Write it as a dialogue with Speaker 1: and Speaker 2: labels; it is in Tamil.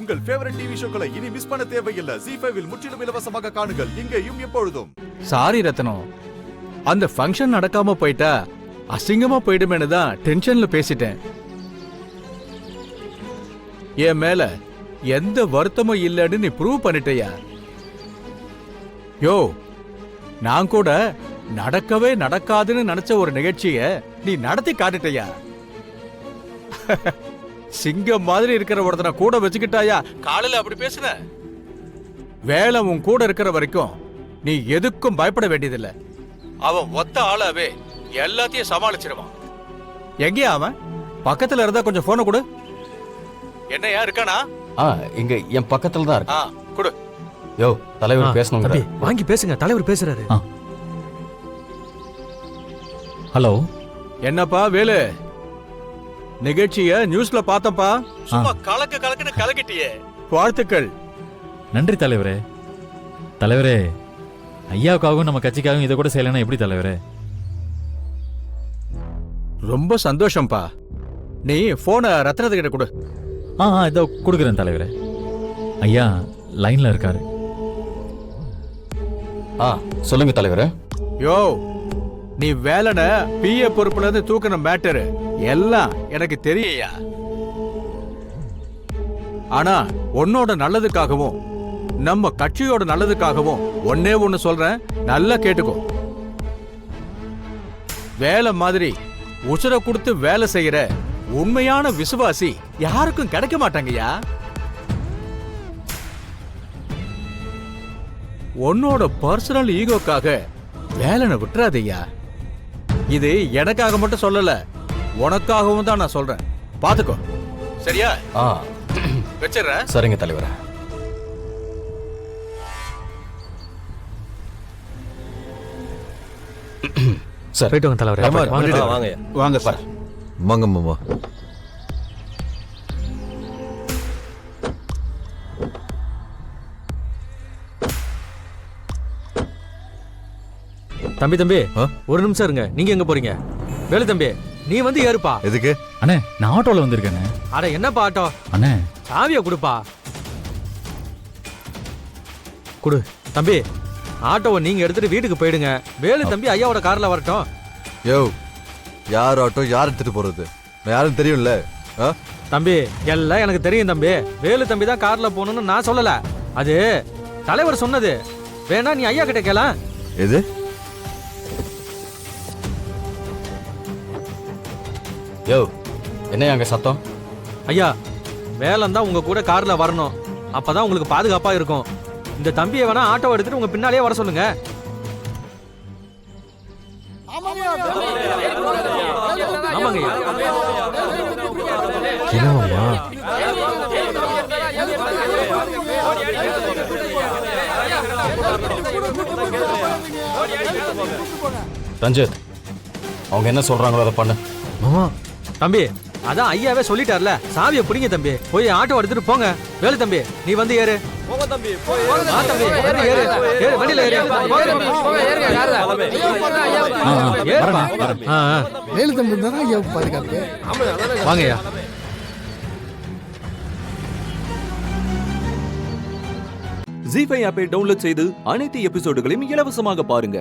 Speaker 1: உங்கள் ஃபேவரட் டிவி ஷோக்களை இனி மிஸ் பண்ண தேவையில்லை. ZEE5 இல் முற்றிலும் இலவசமாக காணுங்கள். இங்கேயும் எப்பொழுதும்.
Speaker 2: சாரி ரத்னம், அந்த ஃபங்க்ஷன் நடக்காம போயிட்டா அசிங்கமா போயிடுமேனு தான் டென்ஷன்ல பேசிட்டேன். என் மேல எந்த வருத்தமும் இல்லைன்னு நீ ப்ரூவ் பண்ணிட்டயா? யோ, நான் கூட நடக்கவே நடக்காதுன்னு நினைச்ச ஒரு நிகழ்ச்சிய நீ நடத்தி காட்டுட்டயா? சிங்கம் மாதிரி இருக்கிற ஒருத்தனை கூட வச்சுக்கிட்டாயா காலையில அப்படி பேசுன? வேலை உன் கூட இருக்கிற வரைக்கும் நீ எதுக்கும் பயப்பட வேண்டியதில்லை. அவன் ஒத்த ஆளாவே எல்லாத்தையும் சமாளிச்சிருவான். எங்கேயா அவன்? பக்கத்துல இருந்தா கொஞ்சம் போனை கொடு. என்னையா இருக்கானா?
Speaker 3: இங்க என் பக்கத்துல தான் இருக்கு.
Speaker 2: கொடு.
Speaker 3: யோ, தலைவர் பேசணுங்க.
Speaker 4: வாங்கி பேசுங்க, தலைவர் பேசுறாரு.
Speaker 5: ஹலோ.
Speaker 2: என்னப்பா வேலு, நிகழ்ச்சிய நியூஸ்ல பார்த்தப்பா. சும்மா கலக்குன்னு கலக்கிட்டியே. வாழ்த்துக்கள்.
Speaker 5: நன்றி தலைவரே. தலைவரே, ஐயாவுக்காகவும் நம்ம கட்சிக்காகவும் இதை கூட செய்யலன்னா எப்படி தலைவரே?
Speaker 2: ரொம்ப சந்தோஷம்பா. நீ போனை ரத்னத்துக்கிட்ட கொடு.
Speaker 5: இதோ கொடுக்குறேன் தலைவரே. ஐயா லைன்ல இருக்காரு.
Speaker 3: சொல்லுங்க தலைவரே.
Speaker 2: யோ, நீ வேலனை பிஏ பொறுப்புல இருந்து தூக்கின மேட்டரு எல்லாம் எனக்கு தெரியா. ஆனா உன்னோட நல்லதுக்காகவும் நம்ம கட்சியோட நல்லதுக்காகவும் ஒன்னே ஒண்ணு சொல்றேன், நல்லா கேட்டுக்கோ. வேலை மாதிரி உசுர கொடுத்து வேலை செய்யற உண்மையான விசுவாசி யாருக்கும் கிடைக்க மாட்டாங்கய்யா. உன்னோட பர்சனல் ஈகோக்காக வேலனை விட்டுறாதையா. இது எனக்காக மட்டும் சொல்லல, உனக்காகவும் தான் நான் சொல்றேன். பாத்துக்கோ, சரியா? வச்சிடுறேன்.
Speaker 3: சரிங்க தலைவரே.
Speaker 4: சார் போயிட்டு வாங்க தலைவரே.
Speaker 2: வாங்க சார்.
Speaker 1: வாங்க மாமா.
Speaker 4: தம்பி ஒரு நிமிஷம் இருங்க. நீங்க எங்க போறீங்க? வேலு தம்பி, நீ வந்து ஏறுப்பா.
Speaker 1: எதுக்கு?
Speaker 5: அண்ணே, நான் ஆட்டோல வந்திருக்கேன்.
Speaker 4: அட என்னப்பா ஆட்டோ?
Speaker 5: அண்ணே,
Speaker 4: சாவியை கொடுப்பா. குடு தம்பி. ஆட்டோவை நீங்க எடுத்துட்டு வீட்டுக்கு போயிடுங்க. வேலு தம்பி ஐயாவோட கார்ல வரட்டும்.
Speaker 1: யோ, யார் ஆட்டோ யார் எடுத்துட்டு போறது யாரும் தெரியும்ல.
Speaker 4: தம்பி, எல்லாம் எனக்கு தெரியும் தம்பி. வேலு தம்பி தான் கார்ல போகணும்னு நான் சொல்லல, அது தலைவர் சொன்னது. வேணா நீ ஐயா கிட்ட கேள.
Speaker 1: எது?
Speaker 3: யோ, என்ன அங்க சத்தம்?
Speaker 4: ஐயா, வேலன் தான் உங்க கூட கார்ல வரணும். அப்பதான் உங்களுக்கு பாதுகாப்பா இருக்கும். இந்த தம்பியை வேணா ஆட்டோ எடுத்துட்டு உங்க பின்னாலேயே வர சொல்லுங்க. ஆமாங்க ஐயா.
Speaker 3: ரஞ்சித், அவங்க என்ன சொல்றாங்களோ அதை பண்ணு.
Speaker 4: தம்பி, அதான் ஐயாவே சொல்லிட்டார்ல, சாவியை பிடிங்க தம்பி. போய் ஆட்டோ எடுத்துட்டு போங்க. வேலு தம்பி, நீ வந்து ஏறு. போங்க தம்பி, போய் ஏறு. தம்பி, வந்து ஏறு. ஏறு, வண்டியில ஏறு. போங்க தம்பி, போங்க ஏறுங்க. யாரல? ஏறுப்பா.
Speaker 6: வேலு தம்பி தான் ஐயா பாதுகாப்பு.
Speaker 4: வாங்க ஐயா.
Speaker 7: ZEE5 ஆப்பை டவுன்லோட் செய்து அனைத்து எபிசோடுகளையும் இலவசமாக பாருங்க.